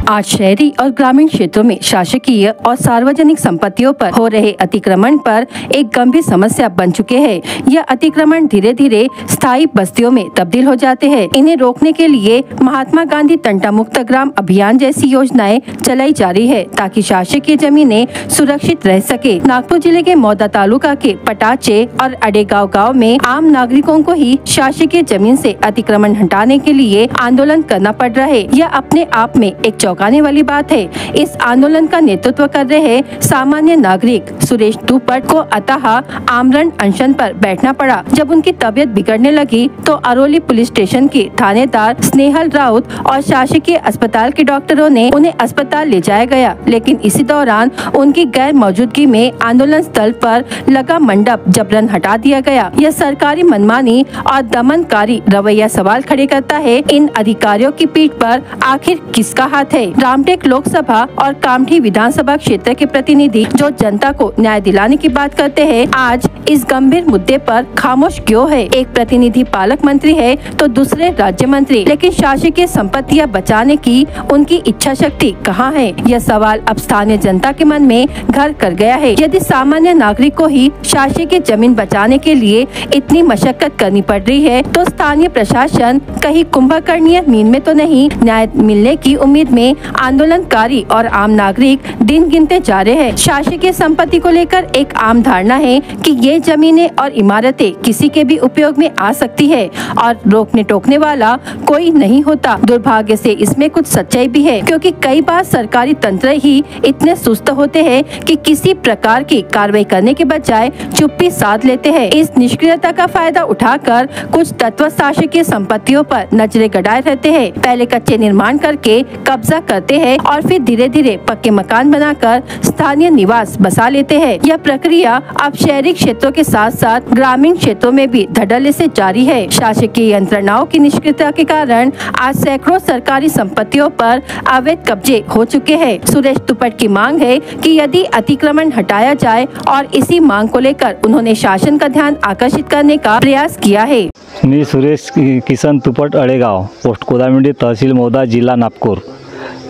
आज शहरी और ग्रामीण क्षेत्रों में शासकीय और सार्वजनिक संपत्तियों पर हो रहे अतिक्रमण पर एक गंभीर समस्या बन चुके हैं। यह अतिक्रमण धीरे धीरे स्थायी बस्तियों में तब्दील हो जाते हैं। इन्हें रोकने के लिए महात्मा गांधी टंटा मुक्त ग्राम अभियान जैसी योजनाएं चलाई जा रही है ताकि शासकीय जमीनें सुरक्षित रह सके। नागपुर जिले के मौदा तालुका के पटाचे और अडेगांव गाँव में आम नागरिकों को ही शासकीय जमीन से अतिक्रमण हटाने के लिए आंदोलन करना पड़ रहा है। यह अपने आप में एक चौंकाने वाली बात है। इस आंदोलन का नेतृत्व कर रहे सामान्य नागरिक सुरेश तुपट को अतः आमरण अनशन पर बैठना पड़ा। जब उनकी तबीयत बिगड़ने लगी तो अरोली पुलिस स्टेशन की थानेदार स्नेहल राउत और शासकीय अस्पताल के डॉक्टरों ने उन्हें अस्पताल ले जाया गया, लेकिन इसी दौरान उनकी गैर मौजूदगी में आंदोलन स्थल पर लगा मंडप जबरन हटा दिया गया। यह सरकारी मनमानी और दमनकारी रवैया सवाल खड़े करता है। इन अधिकारियों की पीठ पर आखिर किसका हाथ है? रामटेक लोकसभा और कामठी विधानसभा क्षेत्र के प्रतिनिधि जो जनता को न्याय दिलाने की बात करते हैं, आज इस गंभीर मुद्दे पर खामोश क्यों है? एक प्रतिनिधि पालक मंत्री है तो दूसरे राज्य मंत्री, लेकिन शासकीय संपत्तियां बचाने की उनकी इच्छा शक्ति कहाँ है? यह सवाल अब स्थानीय जनता के मन में घर कर गया है। यदि सामान्य नागरिक को ही शासकीय जमीन बचाने के लिए इतनी मशक्कत करनी पड़ रही है तो स्थानीय प्रशासन कहीं कुंभकर्णीय नींद में तो नहीं? न्याय मिलने की उम्मीद में आंदोलनकारी और आम नागरिक दिन गिनते जा रहे हैं। शासकीय संपत्ति को लेकर एक आम धारणा है कि ये जमीनें और इमारतें किसी के भी उपयोग में आ सकती है और रोकने टोकने वाला कोई नहीं होता। दुर्भाग्य से इसमें कुछ सच्चाई भी है, क्योंकि कई बार सरकारी तंत्र ही इतने सुस्त होते हैं कि किसी प्रकार की कार्रवाई करने के बजाय चुप्पी साध लेते हैं। इस निष्क्रियता का फायदा उठाकर कुछ तत्व शासकीय संपत्तियों पर नजरें गड़ाए रहते हैं। पहले कच्चे निर्माण करके कब्जा करते हैं और फिर धीरे धीरे पक्के मकान बनाकर स्थानीय निवास बसा लेते हैं। यह प्रक्रिया अब शहरी क्षेत्रों के साथ साथ ग्रामीण क्षेत्रों में भी धड़ल्ले से जारी है। शासकीय यंत्रणाओं की निष्क्रियता के कारण आज सैकड़ों सरकारी संपत्तियों पर अवैध कब्जे हो चुके हैं। सुरेश तुपट की मांग है कि यदि अतिक्रमण हटाया जाए और इसी मांग को लेकर उन्होंने शासन का ध्यान आकर्षित करने का प्रयास किया है। मी सुरेश किसन तुपट अडेगाव, पोस्ट कोदामिंडी, तहसील मौदा, जिल्हा नागपूर।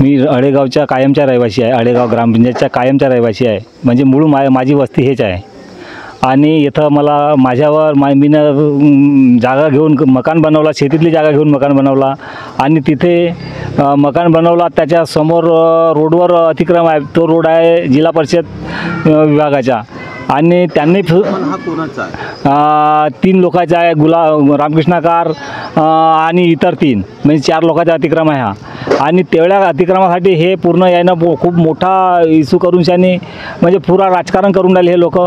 मी अडेगावच्या कायमचा रहिवासी आहे। अडेगाव ग्रामपंचायतचा कायमचा रहिवासी आहे, म्हणजे मूळ माझी वस्ती हेच आहे। आणि इथं मला माझ्यावर मी जागा घेऊन मकान बनवला, शेतीतली जागा घेऊन मकान बनवला आणि तिथे मकान बनवला। त्याच्या समोर रोडवर अतिक्रम आहे, तो रोड आहे जिल्हा परिषद विभागाचा आणि त्यांनी तीन लोकांचा आहे, रामकृष्णकार आणि इतर तीन, म्हणजे 4 लोकांचा अतिक्रम आहे हा। आणि तेवढ्या अतिक्रमासाठी हे पूर्ण यानं खूप मोठा इशू करून शाने म्हणजे पुरा राजकारण करून राहिले हे लोक।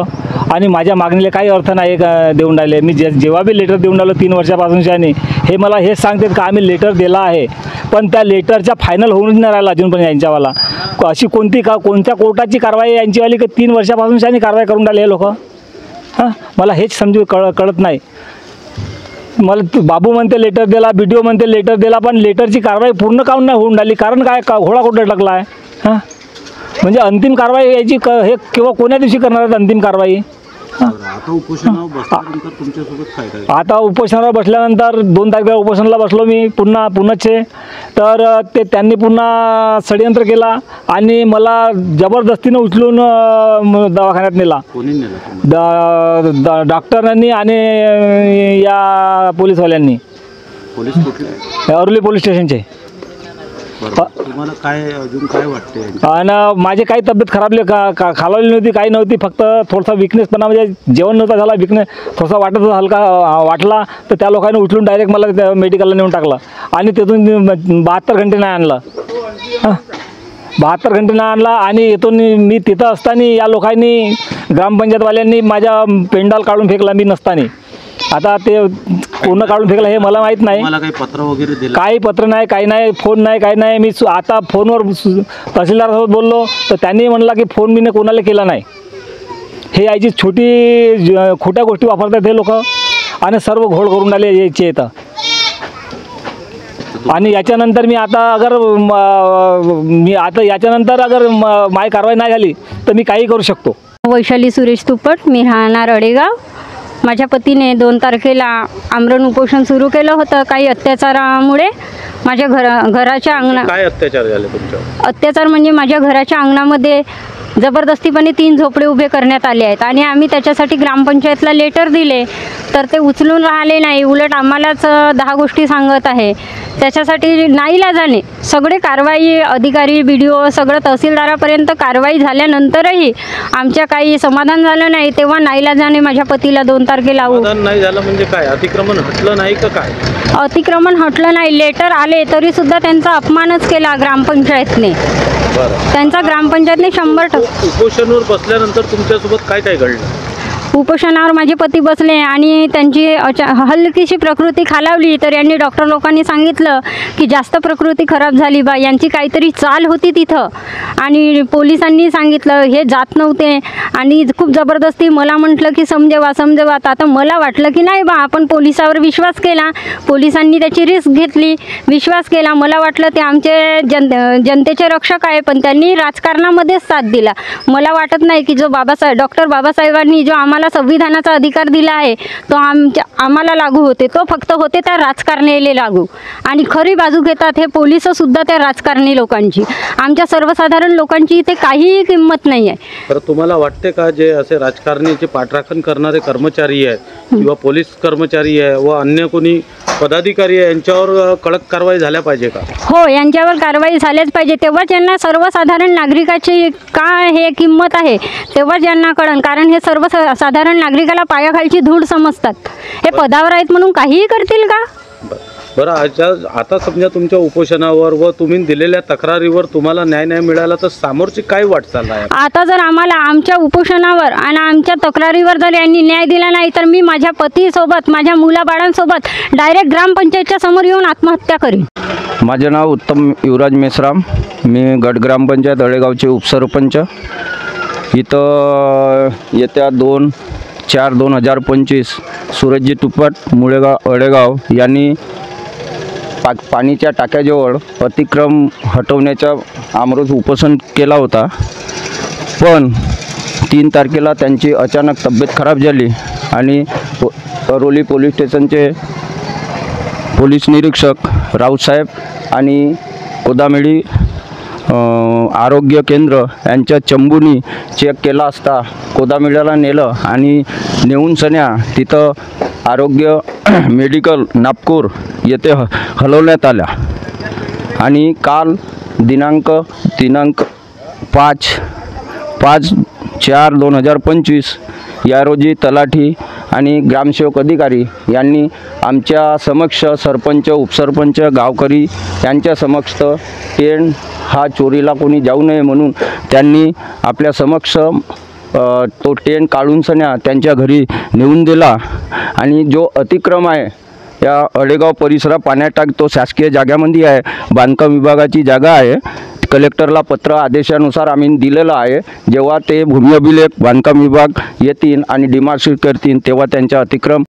आणि माझ्या मागणीला काही अर्थ नाही देऊन राहिले। मी जेव्हा बी लेटर देऊन राहिलो 3 वर्षापासून शाने हे मला हेच सांगतात की आम्ही लेटर दिला आहे, पण त्या लेटरचा फायनल होऊन नाही राहिला अजून पण यांच्यावाला। अशी कोणत्या कोर्टाची कारवाई यांचीवाली की 3 वर्षापासून शाने कारवाई करून राहिले हे लोक। हां, मला हेच समजू कळत नाही। मला बाबू म्हणते लेटर दिला, BDO म्हणते लेटर दिला, पण लेटरची कारवाई पूर्ण काऊन नाही होऊन राहिली? कारण काय घोडा कुठे टाकला आहे? हां, म्हणजे अंतिम कारवाई यायची हे किंवा कोण्या दिवशी करणार आहेत अंतिम कारवाई? आता उपोषणावर बसल्यानंतर 2 तारखेला उपोषणाला बसलो मी पुन्हाचे, तर ते त्यांनी पुन्हा षडयंत्र केला आणि मला जबरदस्तीनं उचलून दवाखान्यात नेला डॉक्टरांनी आणि या पोलीसवाल्यांनी। अरोली पोलीस स्टेशनचे। तुम्हाला काय अजून काय वाटते? आणि माझी काही तब्येत खराब खालावली नव्हती, काही नव्हती, फक्त थोडासा विकनेसपणा, म्हणजे जेवण नव्हता झाला, विकनेस थोडासा हलका वाटला, तर त्या लोकांनी उचलून डायरेक्ट मला मेडिकलला नेऊन टाकलं आणि तिथून 72 घंटे नाही आणलं। 72 घंटे नाही आणला आणि इथून मी तिथं असताना या लोकांनी ग्रामपंचायतवाल्यांनी माझ्या पेंडाल काढून फेकला मी नसताना। आता ते पूर्ण काढून फेकलं हे मला माहीत नाही। मला काही पत्र वगैरे दिलं? काही पत्र नाही, काही नाही, फोन नाही, काही नाही। मी आता फोनवर तहसीलदारासोबत बोललो तर त्यांनी म्हणला की फोन मी कोणाला केला नाही। हे याची खोट्या गोष्टी वापरतात हे लोक आणि सर्व घोळ करून राहिले यायचे येतं। आणि याच्यानंतर मी आता याच्यानंतर अगर माझी कारवाई नाही झाली तर मी काही करू शकतो। वैशाली सुरेश तुपट, मी राहणार अडेगाव। माझ्या पतीने 2 तारखेला आमरण उपोषण सुरू केलं होतं काही अत्याचारामुळे माझ्या घराच्या अंगणा. काय अत्याचार झाले तुमच्यावर? अत्याचार म्हणजे माझ्या घराच्या अंगणामध्ये जबरदस्तीपणे 3 झोपडे उभे करण्यात आले आहेत आणि आम्ही त्याच्यासाठी ग्रामपंचायतला लेटर दिले तर ते उचलून राहिले नाही, उलट आम्हालाच 10 गोष्टी सांगत आहे. त्याच्यासाठी नाईलाजाने सगळे कारवाई अधिकारी BDO सगळं तहसीलदारापर्यंत कारवाई झाल्यानंतरही आमच्या काही समाधान झालं नाही. तेव्हा नाईलाजाने माझ्या पतीला 2 तारखेला समाधान नाही झालं म्हणजे काय? अतिक्रमण हटलं नाही का काय? अतिक्रमण हटलं नाही, लेटर आले तरी सुद्धा त्यांचा अपमानच केला ग्रामपंचायतने. त्यांचा ग्रामपंचायतने 100% उपोषणावर बसल्यानंतर तुमच्यासोबत काय काय घडलं? उपोषणावर माझे पती बसले आणि त्यांची हलकीशी प्रकृती खालावली तर यांनी डॉक्टर लोकांनी सांगितलं की जास्त प्रकृती खराब झाली बा, यांची काहीतरी चाल होती तिथं. आणि पोलिसांनी सांगितलं, हे जात नव्हते आणि खूप जबरदस्ती मला म्हटलं की समजेवा. आता मला वाटलं की नाही बा, आपण पोलिसावर विश्वास केला, पोलिसांनी त्याची रिस्क घेतली, विश्वास केला. मला वाटलं ते आमचे जनतेचे रक्षक आहे, पण त्यांनी राजकारणामध्येच साथ दिला. मला वाटत नाही की जो डॉक्टर बाबासाहेबांनी जो आम्हाला संविधानाचा अधिकार दिला आहे तो आम्हाला लागू होते, तो फक्त होते त्या राजकारण्याला लागू. आणि खरी बाजू घेतात हे पोलिससुद्धा त्या राजकारणी लोकांची. आमच्या सर्वसाधारण लोकांची इथे काहीही किंमत नाही आहे. तर तुम्हाला वाटते का जे असे राजकारण्याचे पाठराखण करणारे कर्मचारी आहेत किंवा पोलीस कर्मचारी आहे व अन्य कोणी पदाधिकारी आहे यांच्यावर कडक कारवाई झाल्या पाहिजे का? हो, यांच्यावर कारवाई झाल्याच पाहिजे. तेव्हाच यांना सर्वसाधारण नागरिकाची काय हे किंमत आहे तेव्हाच यांना कळण. कारण हे सर्वसाधारण नागरिकाला पायाखालची धूळ समजतात. हे पदावर आहेत म्हणून काहीही करतील का? बरं, आता समजा तुमच्या उपोषणावर व तुम्ही दिलेल्या तक्रारीवर तुम्हाला न्याय नाही मिळाला तर समोरची काय वाटचाल आहे? आता जर आम्हाला आमच्या उपोषणावर आणि आमच्या तक्रारीवर जर यांनी न्याय दिला नाही तर मी माझ्या पतीसोबत माझ्या मुलाबाळांसोबत डायरेक्ट ग्रामपंचायतच्या समोर येऊन आत्महत्या करीन. माझे नाव उत्तम युवराज मेश्राम, मी गट ग्रामपंचायत अळेगावचे उपसरपंच. इथं येत्या 2/4/2025 सूरजजी तुपट मुळेगाव अळेगाव यांनी पाणीच्या टाक्याजवळ अतिक्रम हटवण्याचा आमरण उपोषण केला होता. पण 3 तारखेला त्यांची अचानक तब्येत खराब झाली आणि अरोली पोलीस स्टेशनचे पोलीस निरीक्षक राऊतसाहेब आणि कोदामेळी आरोग्य केंद्र यांच्या चंबूनी चेक केला असता कोदामेळ्याला नेलं आणि नेऊन सन्या तिथं आरोग्य मेडिकल नागपूर येथे हलवण्यात आल्या. आणि काल दिनांक 5/4/2025 या रोजी तलाठी आणि ग्रामसेवक अधिकारी यांनी आमच्या समक्ष सरपंच उपसरपंच गावकरी यांच्या समक्ष टेंट हा चोरीला कोणी जाऊ नये म्हणून त्यांनी आपल्या समक्ष तो टेंट काढून सन्या त्यांच्या घरी नेऊन दिला. आणि जो अतिक्रम आहे या अळेगाव परिसरात पाण्यात टाकतो शासकीय जागामध्ये आहे, बांधकाम विभागाची जागा आहे. कलेक्टरला पत्र आदेशानुसार आम्ही दिलेलं आहे. जेव्हा ते भूमी अभिलेख बांधकाम विभाग येतील आणि डिमार्केट करतील तेव्हा त्यांचा अतिक्रम